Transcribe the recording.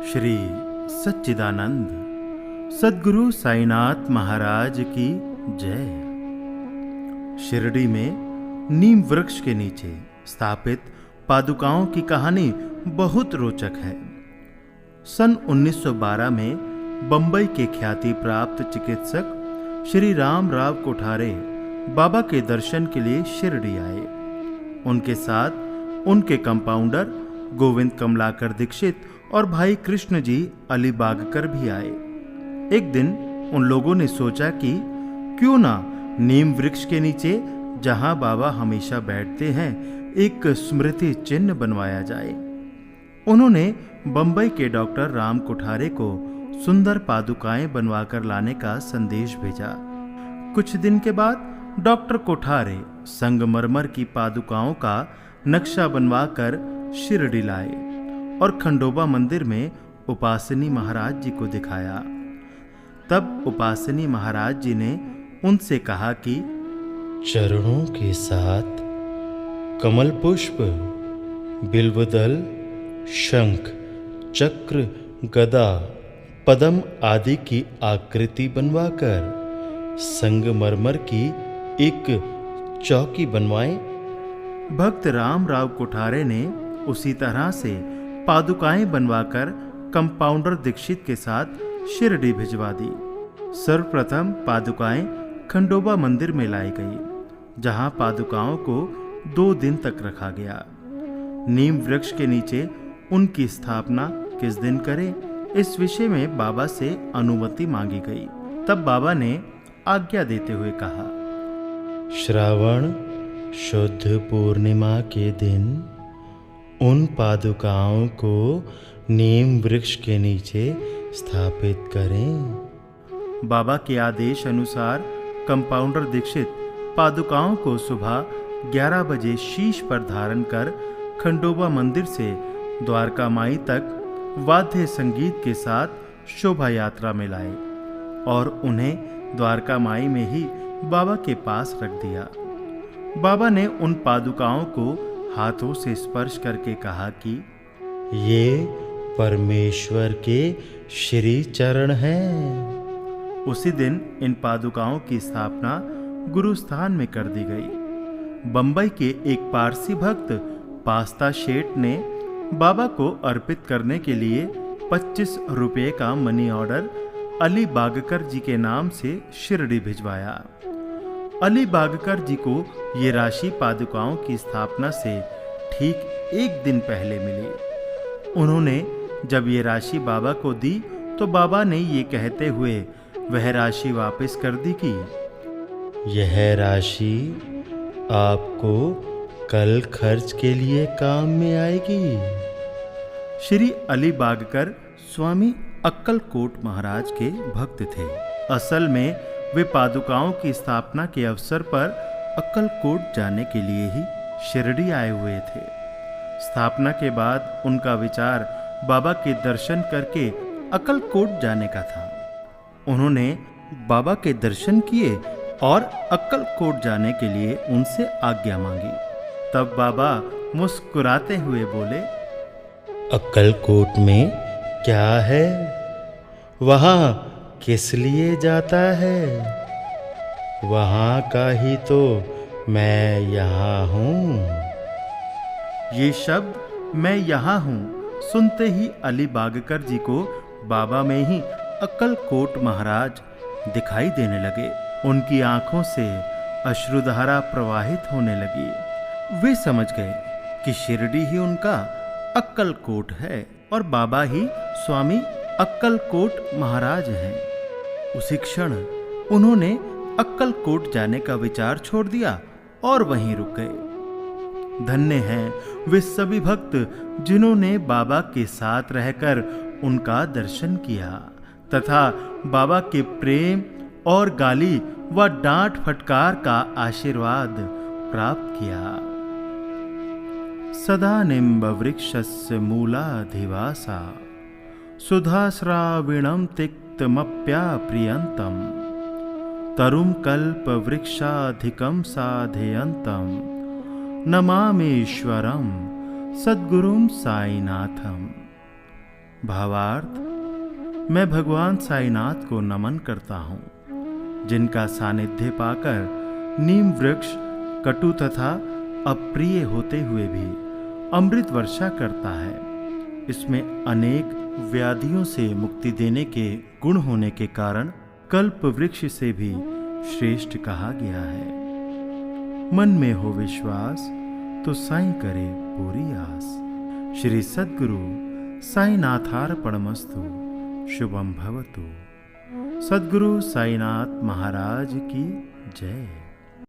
श्री सच्चिदानंद सद्गुरु साईनाथ महाराज की जय। शिरडी में नीम वृक्ष के नीचे स्थापित पादुकाओं की कहानी बहुत रोचक है। सन 1912 में बंबई के ख्याति प्राप्त चिकित्सक श्री रामराव कोठारे बाबा के दर्शन के लिए शिरडी आए। उनके साथ उनके कंपाउंडर गोविंद कमलाकर दीक्षित और भाई कृष्ण जी अलीबागकर भी आए। एक दिन उन लोगों ने सोचा कि क्यों ना नीम वृक्ष के नीचे जहां बाबा हमेशा बैठते हैं एक स्मृति चिन्ह बनवाया जाए। उन्होंने बंबई के डॉक्टर राम कोठारे को सुंदर पादुकाएं बनवाकर लाने का संदेश भेजा। कुछ दिन के बाद डॉक्टर कोठारे संगमरमर की पादुकाओं का नक्शा बनवाकर शिरडी लाए और खंडोबा मंदिर में उपासनी महाराज जी को दिखाया। तब उपासनी महाराज जी ने उनसे कहा कि चरणों के साथ कमल पुष्प, बिल्वदल, शंख, चक्र, गदा, पद्म आदि की आकृति बनवाकर संगमरमर की एक चौकी बनवाएं। भक्त रामराव कोठारे ने उसी तरह से पादुकाएं बनवाकर कंपाउंडर दीक्षित के साथ शिरडी भिजवा दी। सर्वप्रथम पादुकाएं खंडोबा मंदिर में लाई गई, जहां पादुकाओं को 2 दिन तक रखा गया। नीम वृक्ष के नीचे उनकी स्थापना किस दिन करें, इस विषय में बाबा से अनुमति मांगी गई। तब बाबा ने आज्ञा देते हुए कहा, श्रावण शुद्ध पूर्णिमा के दिन उन पादुकाओं को नीम वृक्ष के नीचे स्थापित करें। बाबा के आदेश अनुसार कंपाउंडर दीक्षित पादुकाओं को सुबह 11 बजे शीश पर धारण कर खंडोबा मंदिर से द्वारका माई तक वाद्य संगीत के साथ शोभा यात्रा में लाए और उन्हें द्वारका माई में ही बाबा के पास रख दिया। बाबा ने उन पादुकाओं को हाथों से स्पर्श करके कहा कि ये परमेश्वर के श्री चरण हैं। उसी दिन इन पादुकाओं की स्थापना गुरुस्थान में कर दी गई। बंबई के एक पारसी भक्त पास्ता शेठ ने बाबा को अर्पित करने के लिए 25 रुपये का मनी ऑर्डर अलीबागकर जी के नाम से शिरडी भिजवाया। अलीबागकर जी को ये राशि पादुकाओं की स्थापना से ठीक 1 दिन पहले मिली। उन्होंने जब ये राशि बाबा को दी तो बाबा ने ये कहते हुए वह राशि वापस कर दी कि यह राशि आपको कल खर्च के लिए काम में आएगी। श्री अलीबागकर स्वामी अक्कलकोट महाराज के भक्त थे। असल में वे पादुकाओं की स्थापना के अवसर पर अक्कलकोट जाने के लिए ही शिरडी आए हुए थे। स्थापना के बाद उनका विचार बाबा के दर्शन करके अक्कलकोट जाने का था। उन्होंने बाबा के दर्शन किए और अक्कलकोट जाने के लिए उनसे आज्ञा मांगी। तब बाबा मुस्कुराते हुए बोले, अक्कलकोट में क्या है? वहाँ किस लिए जाता है? वहाँ का ही तो मैं यहाँ हूँ। ये शब्द मैं यहाँ हूँ सुनते ही अलीबागकर जी को बाबा में ही अक्कलकोट महाराज दिखाई देने लगे। उनकी आंखों से अश्रुधारा प्रवाहित होने लगी। वे समझ गए कि शिरडी ही उनका अक्कलकोट है और बाबा ही स्वामी अक्कलकोट महाराज हैं। उसी क्षण उन्होंने अक्कलकोट जाने का विचार छोड़ दिया और वहीं रुक गए। धन्य हैं वे सभी भक्त जिन्होंने बाबा के साथ रहकर उनका दर्शन किया तथा बाबा के प्रेम और गाली व डांट फटकार का आशीर्वाद प्राप्त किया। सदा निम्ब वृक्षस्य मूलाधिवासा सुधाश्राविणं तिक्तमप्याप्रियन्तं तरुं कल्प वृक्षाधिकं साधयन्तं नमामीश्वरं सद्गुरुं साईनाथम। भावार्थ, मैं भगवान साईनाथ को नमन करता हूँ, जिनका सानिध्य पाकर नीम वृक्ष कटु तथा अप्रिय होते हुए भी अमृत वर्षा करता है। इसमें अनेक व्याधियों से मुक्ति देने के गुण होने के कारण कल्प वृक्ष से भी श्रेष्ठ कहा गया है। मन में हो विश्वास तो साईं करे पूरी आस। श्री सद्गुरु साईनाथार्पणमस्तु। शुभम भवतु। सद्गुरु साईनाथ महाराज की जय।